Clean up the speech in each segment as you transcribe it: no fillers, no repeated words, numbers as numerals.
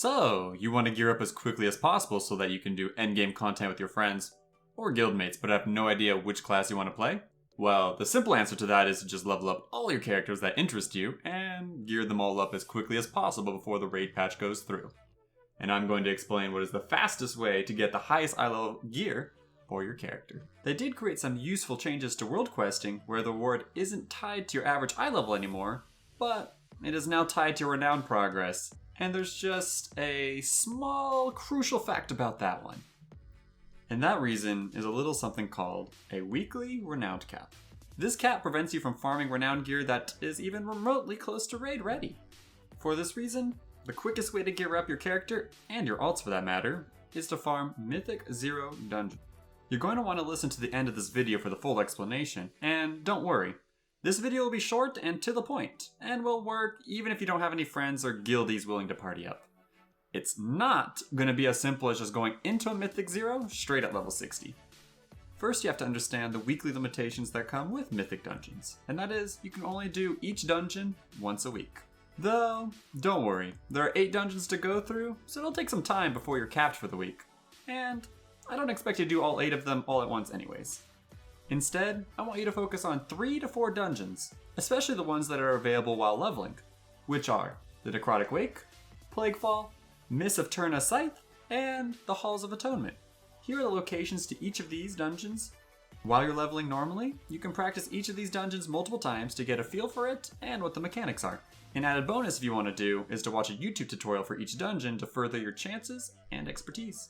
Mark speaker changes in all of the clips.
Speaker 1: So, you want to gear up as quickly as possible so that you can do endgame content with your friends or guildmates, but have no idea which class you want to play? Well, the simple answer to that is to just level up all your characters that interest you and gear them all up as quickly as possible before the raid patch goes through. And I'm going to explain what is the fastest way to get the highest ilevel gear for your character. They did create some useful changes to world questing where the reward isn't tied to your average eye level anymore, but it is now tied to your renown progress. And there's just a small crucial fact about that one. And that reason is a little something called a weekly renowned cap. This cap prevents you from farming renowned gear that is even remotely close to raid ready. For this reason, the quickest way to gear up your character, and your alts for that matter, is to farm Mythic 0 Dungeons. You're going to want to listen to the end of this video for the full explanation, and don't worry, this video will be short and to the point, and will work even if you don't have any friends or guildies willing to party up. It's not going to be as simple as just going into a Mythic 0 straight at level 60. First, you have to understand the weekly limitations that come with Mythic Dungeons, and that is, you can only do each dungeon once a week. Though, don't worry, there are 8 dungeons to go through, so it'll take some time before you're capped for the week. And I don't expect you to do all 8 of them all at once anyways. Instead, I want you to focus on 3 to 4 dungeons, especially the ones that are available while leveling, which are the Necrotic Wake, Plaguefall, Miss of Turna Scythe, and the Halls of Atonement. Here are the locations to each of these dungeons. While you're leveling normally, you can practice each of these dungeons multiple times to get a feel for it and what the mechanics are. An added bonus if you want to do is to watch a YouTube tutorial for each dungeon to further your chances and expertise.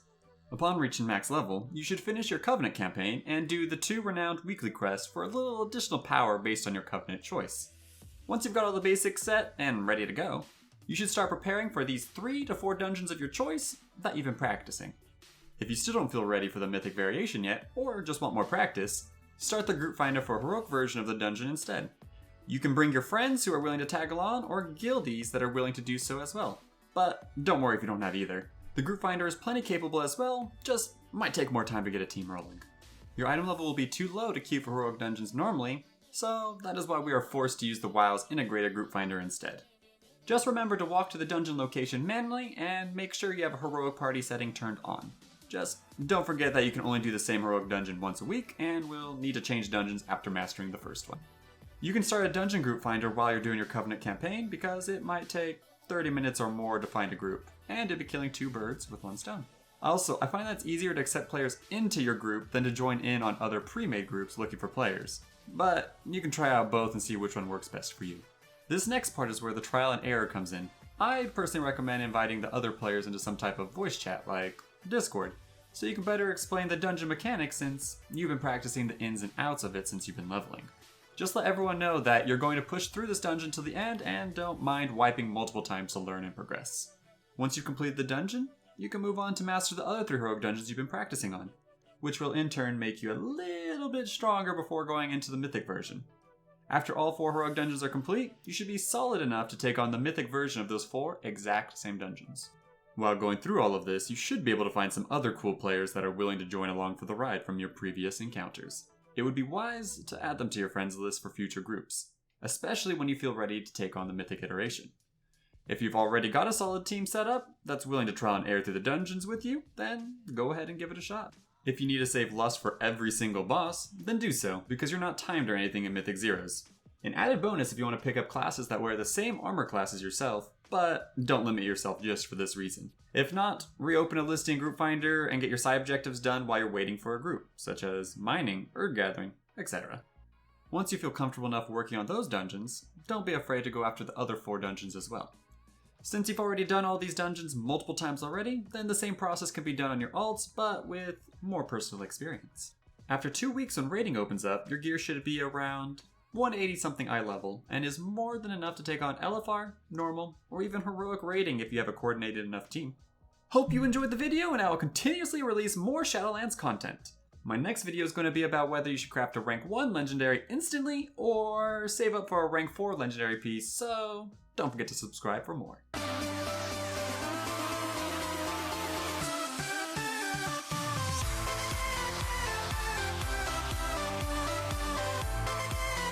Speaker 1: Upon reaching max level, you should finish your Covenant campaign and do the 2 renowned weekly quests for a little additional power based on your Covenant choice. Once you've got all the basics set and ready to go, you should start preparing for these 3 to 4 dungeons of your choice that you've been practicing. If you still don't feel ready for the Mythic variation yet, or just want more practice, start the group finder for a heroic version of the dungeon instead. You can bring your friends who are willing to tag along, or guildies that are willing to do so as well. But don't worry if you don't have either. The group finder is plenty capable as well, just might take more time to get a team rolling. Your item level will be too low to queue for heroic dungeons normally, so that is why we are forced to use the WoW's integrated group finder instead. Just remember to walk to the dungeon location manually and make sure you have a heroic party setting turned on. Just don't forget that you can only do the same heroic dungeon once a week and will need to change dungeons after mastering the first one. You can start a dungeon group finder while you're doing your Covenant campaign because it might take 30 minutes or more to find a group, and it'd be killing 2 birds with 1 stone. Also, I find that it's easier to accept players into your group than to join in on other pre-made groups looking for players. But you can try out both and see which one works best for you. This next part is where the trial and error comes in. I personally recommend inviting the other players into some type of voice chat like Discord, so you can better explain the dungeon mechanics since you've been practicing the ins and outs of it since you've been leveling. Just let everyone know that you're going to push through this dungeon to the end and don't mind wiping multiple times to learn and progress. Once you've completed the dungeon, you can move on to master the other 3 heroic dungeons you've been practicing on, which will in turn make you a little bit stronger before going into the Mythic version. After all 4 heroic dungeons are complete, you should be solid enough to take on the Mythic version of those 4 exact same dungeons. While going through all of this, you should be able to find some other cool players that are willing to join along for the ride from your previous encounters. It would be wise to add them to your friends list for future groups, especially when you feel ready to take on the Mythic iteration. If you've already got a solid team set up that's willing to trial and error through the dungeons with you, then go ahead and give it a shot. If you need to save lust for every single boss, then do so, because you're not timed or anything in Mythic Zeros. An added bonus if you want to pick up classes that wear the same armor class as yourself, but don't limit yourself just for this reason. If not, reopen a listing group finder and get your side objectives done while you're waiting for a group, such as mining, herb gathering, etc. Once you feel comfortable enough working on those dungeons, don't be afraid to go after the other 4 dungeons as well. Since you've already done all these dungeons multiple times already, then the same process can be done on your alts, but with more personal experience. After 2 weeks when raiding opens up, your gear should be around 180 something eye level, and is more than enough to take on LFR, normal, or even heroic raiding if you have a coordinated enough team. Hope you enjoyed the video, and I will continuously release more Shadowlands content. My next video is going to be about whether you should craft a rank 1 legendary instantly, or save up for a rank 4 legendary piece, so don't forget to subscribe for more.